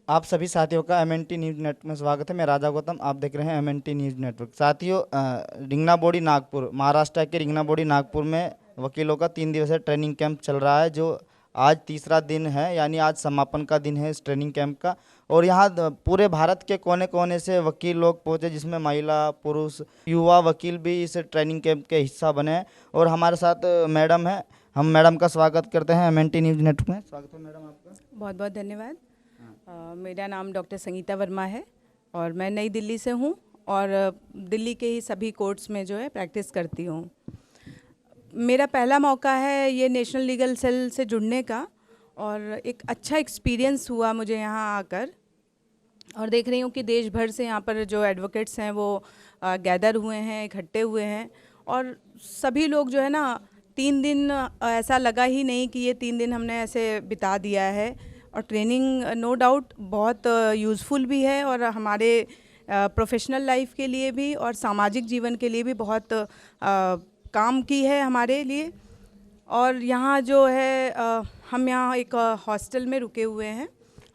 आप सभी साथियों का एमएनटी न्यूज़ नेटवर्क में स्वागत है। मैं राजा गौतम, आप देख रहे हैं एमएनटी न्यूज़ नेटवर्क। साथियों, रिंगनाबोड़ी नागपुर, महाराष्ट्र के रिंगनाबोड़ी नागपुर में वकीलों का 3 दिवसीय ट्रेनिंग कैंप चल रहा है, जो आज तीसरा दिन है, यानी आज समापन का दिन है इस ट्रेनिंग कैंप का। और यहाँ पूरे भारत के कोने कोने से वकील लोग पहुँचे, जिसमें महिला, पुरुष, युवा वकील भी इस ट्रेनिंग कैंप के हिस्सा बने हैं। और हमारे साथ मैडम है, हम मैडम का स्वागत करते हैं एमएनटी न्यूज़ नेटवर्क में। स्वागत है मैडम आपका। बहुत बहुत धन्यवाद। मेरा नाम डॉक्टर संगीता वर्मा है और मैं नई दिल्ली से हूँ और दिल्ली के ही सभी कोर्ट्स में जो है प्रैक्टिस करती हूँ। मेरा पहला मौका है ये नेशनल लीगल सेल से जुड़ने का और एक अच्छा एक्सपीरियंस हुआ मुझे यहाँ आकर। और देख रही हूँ कि देश भर से यहाँ पर जो एडवोकेट्स हैं वो गैदर हुए हैं, इकट्ठे हुए हैं। और सभी लोग जो है ना 3 दिन ऐसा लगा ही नहीं कि ये 3 दिन हमने ऐसे बिता दिया है। और ट्रेनिंग नो डाउट बहुत यूज़फुल भी है और हमारे प्रोफेशनल लाइफ के लिए भी और सामाजिक जीवन के लिए भी बहुत काम की है हमारे लिए। और यहाँ जो है हम यहाँ एक हॉस्टल में रुके हुए हैं।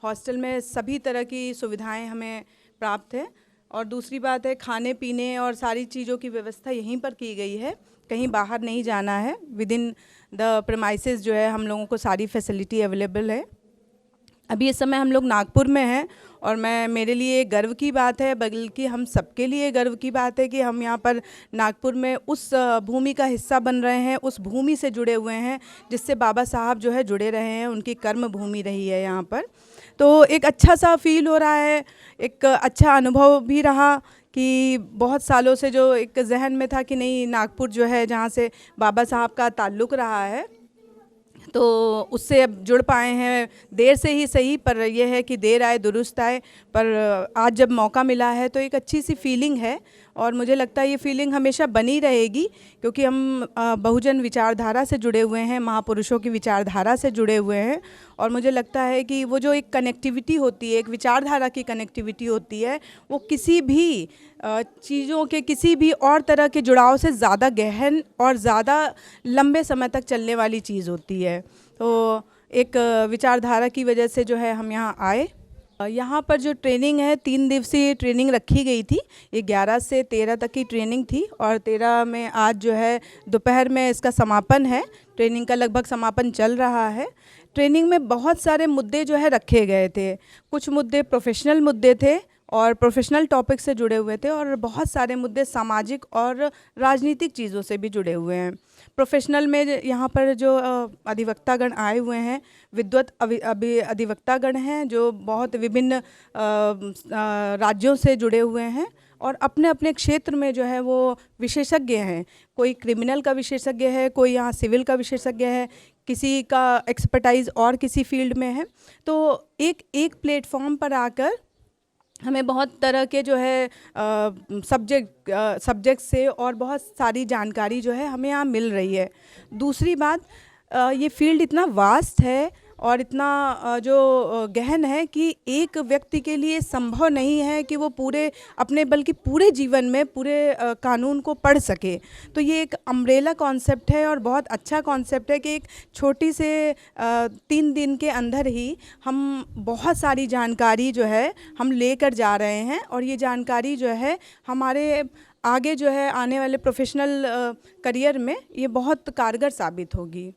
हॉस्टल में सभी तरह की सुविधाएं हमें प्राप्त है। और दूसरी बात है, खाने पीने और सारी चीज़ों की व्यवस्था यहीं पर की गई है, कहीं बाहर नहीं जाना है। विद इन द प्रेमाइसेस जो है हम लोगों को सारी फैसिलिटी अवेलेबल है। अभी इस समय हम लोग नागपुर में हैं और मेरे लिए गर्व की बात है, बल्कि हम सबके लिए गर्व की बात है कि हम यहाँ पर नागपुर में उस भूमि का हिस्सा बन रहे हैं, उस भूमि से जुड़े हुए हैं जिससे बाबा साहब जो है जुड़े रहे हैं, उनकी कर्म भूमि रही है यहाँ पर। तो एक अच्छा सा फील हो रहा है, एक अच्छा अनुभव भी रहा कि बहुत सालों से जो एक जहन में था कि नहीं, नागपुर जो है जहाँ से बाबा साहब का ताल्लुक़ रहा है, तो उससे अब जुड़ पाए हैं। देर से ही सही, पर यह है कि देर आए दुरुस्त आए। पर आज जब मौका मिला है तो एक अच्छी सी फीलिंग है और मुझे लगता है ये फीलिंग हमेशा बनी रहेगी, क्योंकि हम बहुजन विचारधारा से जुड़े हुए हैं, महापुरुषों की विचारधारा से जुड़े हुए हैं। और मुझे लगता है कि वो जो एक कनेक्टिविटी होती है, एक विचारधारा की कनेक्टिविटी होती है, वो किसी भी चीज़ों के, किसी भी और तरह के जुड़ाव से ज़्यादा गहन और ज़्यादा लंबे समय तक चलने वाली चीज़ होती है। तो एक विचारधारा की वजह से जो है हम यहाँ आए। यहाँ पर जो ट्रेनिंग है, 3 दिवसीय ट्रेनिंग रखी गई थी। ये 11 से 13 तक की ट्रेनिंग थी और 13 में आज जो है दोपहर में इसका समापन है। ट्रेनिंग का लगभग समापन चल रहा है। ट्रेनिंग में बहुत सारे मुद्दे जो है रखे गए थे। कुछ मुद्दे प्रोफेशनल मुद्दे थे और प्रोफेशनल टॉपिक से जुड़े हुए थे, और बहुत सारे मुद्दे सामाजिक और राजनीतिक चीज़ों से भी जुड़े हुए हैं। प्रोफेशनल में यहाँ पर जो अधिवक्तागण आए हुए हैं, विद्वत अधिवक्तागण हैं जो बहुत विभिन्न राज्यों से जुड़े हुए हैं और अपने अपने क्षेत्र में जो है वो विशेषज्ञ हैं। कोई क्रिमिनल का विशेषज्ञ है, कोई यहाँ सिविल का विशेषज्ञ है, किसी का एक्सपर्टाइज और किसी फील्ड में है। तो एक प्लेटफॉर्म पर आकर हमें बहुत तरह के जो है सब्जेक्ट से और बहुत सारी जानकारी जो है हमें यहाँ मिल रही है। दूसरी बात, ये फील्ड इतना वास्ट है और इतना जो गहन है कि एक व्यक्ति के लिए संभव नहीं है कि वो बल्कि पूरे जीवन में पूरे कानून को पढ़ सके। तो ये एक अम्ब्रेला कॉन्सेप्ट है और बहुत अच्छा कॉन्सेप्ट है कि एक छोटी से 3 दिन के अंदर ही हम बहुत सारी जानकारी जो है हम लेकर जा रहे हैं, और ये जानकारी जो है हमारे आगे जो है आने वाले प्रोफेशनल करियर में ये बहुत कारगर साबित होगी।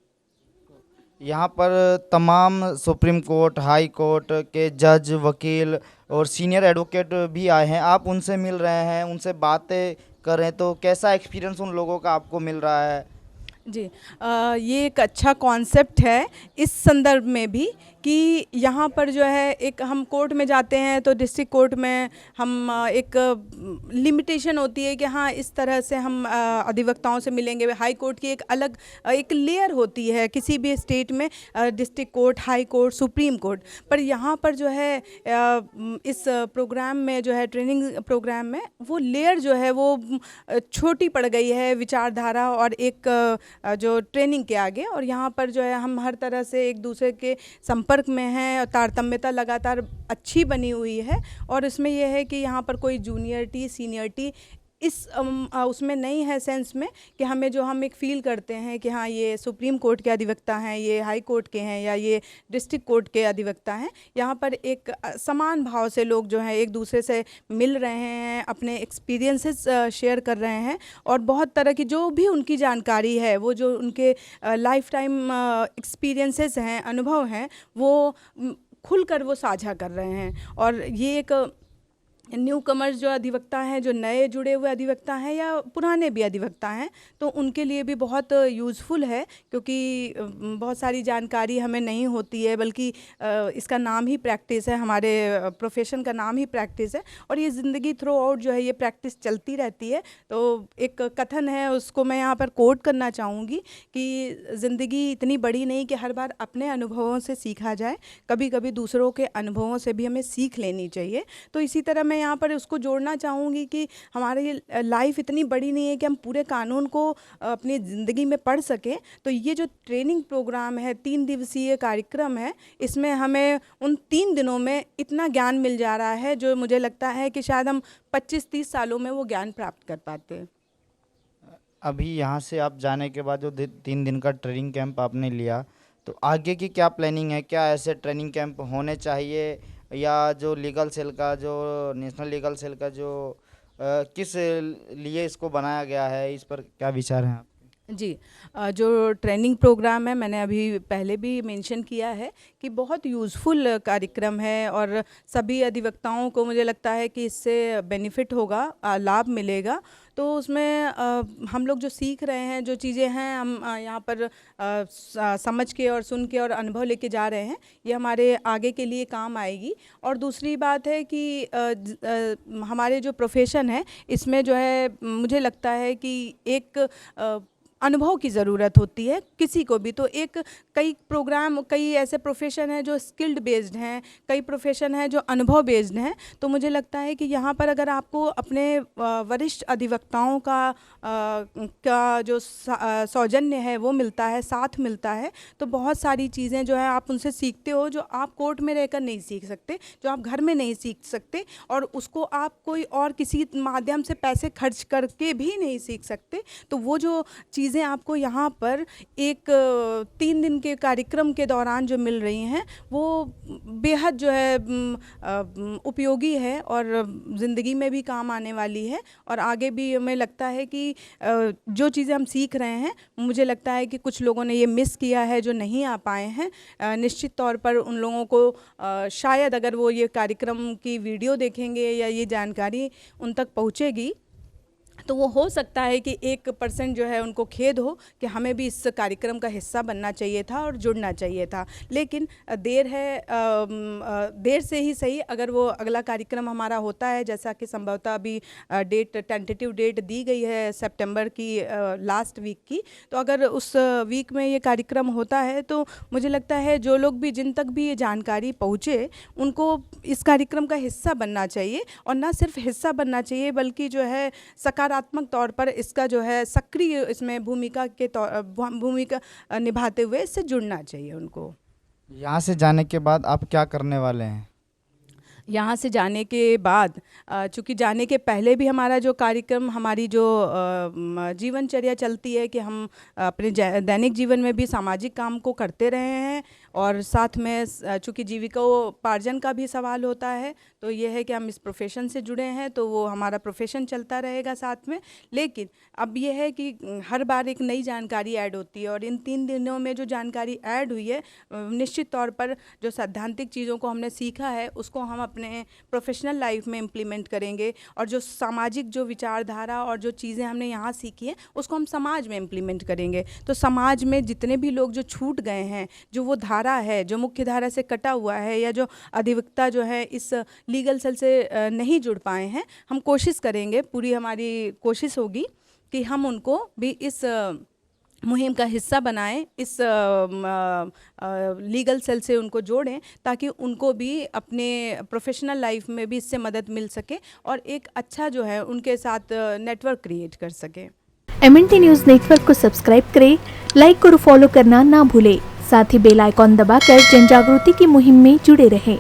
यहाँ पर तमाम सुप्रीम कोर्ट, हाई कोर्ट के जज, वकील और सीनियर एडवोकेट भी आए हैं। आप उनसे मिल रहे हैं, उनसे बातें कर रहे हैं, तो कैसा एक्सपीरियंस उन लोगों का आपको मिल रहा है? जी, ये एक अच्छा कॉन्सेप्ट है इस संदर्भ में भी कि यहाँ पर जो है एक हम कोर्ट में जाते हैं तो डिस्ट्रिक्ट कोर्ट में हम एक लिमिटेशन होती है कि हाँ इस तरह से हम अधिवक्ताओं से मिलेंगे। हाई कोर्ट की एक अलग एक लेयर होती है किसी भी स्टेट में, district court, high court, supreme court. पर यहाँ पर जो है इस प्रोग्राम में जो है ट्रेनिंग प्रोग्राम में वो लेयर जो है वो छोटी पड़ गई है विचारधारा और एक जो ट्रेनिंग के आगे। और यहाँ पर जो है हम हर तरह से एक दूसरे के संपर्क में हैं और तारतम्यता लगातार अच्छी बनी हुई है। और इसमें यह है कि यहाँ पर कोई जूनियरिटी, सीनियरिटी उसमें नहीं है सेंस में कि हमें जो हम एक फ़ील करते हैं कि हाँ ये सुप्रीम कोर्ट के अधिवक्ता हैं, ये हाई कोर्ट के हैं या ये डिस्ट्रिक्ट कोर्ट के अधिवक्ता हैं। यहाँ पर एक समान भाव से लोग जो हैं एक दूसरे से मिल रहे हैं, अपने एक्सपीरियंसेस शेयर कर रहे हैं और बहुत तरह की जो भी उनकी जानकारी है, वो जो उनके लाइफ टाइम एक्सपीरियंसेस हैं, अनुभव हैं, वो खुलकर वो साझा कर रहे हैं। और ये एक न्यू कमर्स जो अधिवक्ता हैं, जो नए जुड़े हुए अधिवक्ता हैं या पुराने भी अधिवक्ता हैं, तो उनके लिए भी बहुत यूज़फुल है, क्योंकि बहुत सारी जानकारी हमें नहीं होती है, बल्कि इसका नाम ही प्रैक्टिस है, हमारे प्रोफेशन का नाम ही प्रैक्टिस है और ये ज़िंदगी थ्रू आउट जो है ये प्रैक्टिस चलती रहती है। तो एक कथन है, उसको मैं यहाँ पर कोट करना चाहूँगी कि ज़िंदगी इतनी बड़ी नहीं कि हर बार अपने अनुभवों से सीखा जाए, कभी कभी दूसरों के अनुभवों से भी हमें सीख लेनी चाहिए। तो इसी तरह मैं यहाँ पर उसको जोड़ना चाहूँगी कि हमारी लाइफ इतनी बड़ी नहीं है कि हम पूरे कानून को अपनी ज़िंदगी में पढ़ सकें। तो ये जो ट्रेनिंग प्रोग्राम है, 3 दिवसीय कार्यक्रम है, इसमें हमें उन 3 दिनों में इतना ज्ञान मिल जा रहा है जो मुझे लगता है कि शायद हम 25-30 सालों में वो ज्ञान प्राप्त कर पाते हैं। अभी यहाँ से आप जाने के बाद जो 3 दिन का ट्रेनिंग कैंप आपने लिया, तो आगे की क्या प्लानिंग है? क्या ऐसे ट्रेनिंग कैंप होने चाहिए या जो लीगल सेल का, जो नेशनल लीगल सेल का जो किस लिए इसको बनाया गया है, इस पर क्या विचार हैं आपके? जी, जो ट्रेनिंग प्रोग्राम है, मैंने अभी पहले भी मेंशन किया है कि बहुत यूज़फुल कार्यक्रम है और सभी अधिवक्ताओं को मुझे लगता है कि इससे बेनिफिट होगा, लाभ मिलेगा। तो उसमें हम लोग जो सीख रहे हैं, जो चीज़ें हैं, हम यहाँ पर समझ के और सुन के और अनुभव लेके जा रहे हैं, ये हमारे आगे के लिए काम आएगी। और दूसरी बात है कि हमारे जो प्रोफेशन है, इसमें जो है मुझे लगता है कि एक अनुभव की ज़रूरत होती है किसी को भी। तो एक कई ऐसे प्रोफेशन हैं जो स्किल्ड बेस्ड हैं, कई प्रोफेशन हैं जो अनुभव बेस्ड हैं। तो मुझे लगता है कि यहाँ पर अगर आपको अपने वरिष्ठ अधिवक्ताओं का जो सौजन्य है वो मिलता है, साथ मिलता है, तो बहुत सारी चीज़ें जो है आप उनसे सीखते हो जो आप कोर्ट में रहकर नहीं सीख सकते, जो आप घर में नहीं सीख सकते, और उसको आप कोई और किसी माध्यम से पैसे खर्च करके भी नहीं सीख सकते। तो वो जो चीज़ें आपको यहाँ पर एक 3 दिन के कार्यक्रम के दौरान जो मिल रही हैं, वो बेहद जो है उपयोगी है और ज़िंदगी में भी काम आने वाली है। और आगे भी हमें लगता है कि जो चीज़ें हम सीख रहे हैं, मुझे लगता है कि कुछ लोगों ने ये मिस किया है जो नहीं आ पाए हैं। निश्चित तौर पर उन लोगों को शायद अगर वो ये कार्यक्रम की वीडियो देखेंगे या ये जानकारी उन तक पहुँचेगी, तो वो हो सकता है कि 1% जो है उनको खेद हो कि हमें भी इस कार्यक्रम का हिस्सा बनना चाहिए था और जुड़ना चाहिए था। लेकिन देर से ही सही, अगर वो अगला कार्यक्रम हमारा होता है, जैसा कि संभवतः अभी टेंटेटिव डेट दी गई है सितंबर की लास्ट वीक की, तो अगर उस वीक में ये कार्यक्रम होता है तो मुझे लगता है जो लोग भी, जिन तक भी ये जानकारी पहुँचे, उनको इस कार्यक्रम का हिस्सा बनना चाहिए। और ना सिर्फ हिस्सा बनना चाहिए, बल्कि जो है सकारात्मक तौर पर इसका जो है सक्रिय इसमें भूमिका निभाते हुए इससे जुड़ना चाहिए उनको। यहाँ से जाने के बाद आप क्या करने वाले हैं? यहाँ से जाने के बाद, चूँकि जाने के पहले भी हमारा जो कार्यक्रम, हमारी जो जीवनचर्या चलती है कि हम अपने दैनिक जीवन में भी सामाजिक काम को करते रहे हैं, और साथ में चूँकि जीविकोपार्जन का भी सवाल होता है, तो ये है कि हम इस प्रोफेशन से जुड़े हैं, तो वो हमारा प्रोफेशन चलता रहेगा साथ में। लेकिन अब ये है कि हर बार एक नई जानकारी ऐड होती है, और इन 3 दिनों में जो जानकारी ऐड हुई है, निश्चित तौर पर जो सैद्धांतिक चीज़ों को हमने सीखा है उसको हम अपने प्रोफेशनल लाइफ में इम्प्लीमेंट करेंगे, और जो सामाजिक जो विचारधारा और जो चीज़ें हमने यहाँ सीखी हैं उसको हम समाज में इम्प्लीमेंट करेंगे। तो समाज में जितने भी लोग जो छूट गए हैं, जो वो धारा है जो मुख्य धारा से कटा हुआ है, या जो अधिवक्ता जो है इस लीगल सेल से नहीं जुड़ पाए हैं, हम कोशिश करेंगे, पूरी हमारी कोशिश होगी कि हम उनको भी इस मुहिम का हिस्सा बनाएं, इस लीगल सेल से उनको जोड़ें, ताकि उनको भी अपने प्रोफेशनल लाइफ में भी इससे मदद मिल सके और एक अच्छा जो है उनके साथ नेटवर्क क्रिएट कर सके। MNT न्यूज़ नेटवर्क को सब्सक्राइब करें, लाइक और फॉलो करना ना भूलें। साथ ही बेल आइकॉन दबाकर जन जागृति की मुहिम में जुड़े रहें।